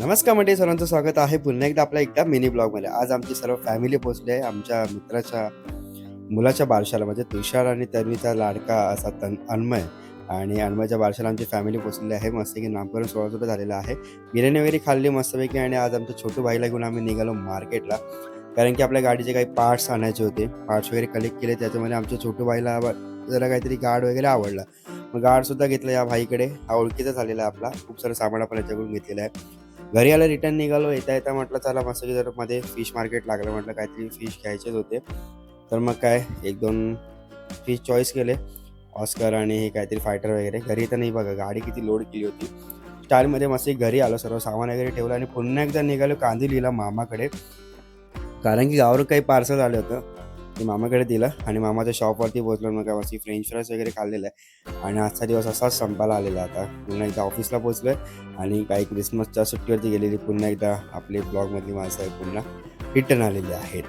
नमस्कार मंडळी, सर्वांचं स्वागत आहे पुन्हा एकदा आपल्या एकदा मिनी ब्लॉगमध्ये. आज आमची सर्व फॅमिली पोहोचली आहे आमच्या मित्राच्या मुलाच्या बारशाला, म्हणजे तुषार आणि तन्वीचा लाडका असा अन्मय. आणि अन्मयच्या बारशाला आमची फॅमिली पोहोचलेली आहे. मस्तपैकी नामकरण सोहळा सुद्धा झालेला आहे. बिर्याणी वगैरे खाल्ली मस्तपैकी. आणि आज आमच्या छोटू भाईला घेऊन आम्ही निघालो मार्केटला, कारण की आपल्या गाडीचे काही पार्ट्स आणायचे होते. पार्ट्स वगैरे कलेक्ट केले. त्याच्यामध्ये आमच्या छोटू भाईला जरा काहीतरी गार्ड वगैरे आवडला. मग गार्डसुद्धा घेतलं या भाईकडे. हा ओळखीचा झालेला आहे आपला. खूप सारं सामान आपण याच्याकडून घेतलेलं आहे. घरी आलं, रिटर्न निघालो. येता येता म्हटलं चला मस्त की जर मध्ये फिश मार्केट लागलं, म्हटलं काहीतरी फिश घ्यायचेच होते. तर मग काय 1-2 फिश चॉईस केले, ऑस्कर आणि हे काहीतरी फायटर वगैरे. घरी तर नाही, बघा गाडी किती लोड केली होती स्टाईलमध्ये. मस्त घरी आलो, सर्व सामान वगैरे ठेवलं आणि पुन्हा एकदा निघालो कांदिवलीला मामाकडे, कारण की गावावर काही पार्सल आलं होतं ते मामाकडे दिलं आणि मामाच्या शॉपवरती पोहोचलो. मग काय मस्त फ्रेंच फ्राईज वगैरे खाल्लेलं आहे. आणि आजचा दिवस असाच संपायला आलेला. आता पुन्हा एकदा ऑफिसला पोहोचलो आहे आणि काही क्रिसमसच्या सुट्टीवरती गेलेली पुन्हा एकदा आपले ब्लॉगमधली माणसं पुन्हा रिटर्न आलेली आहेत.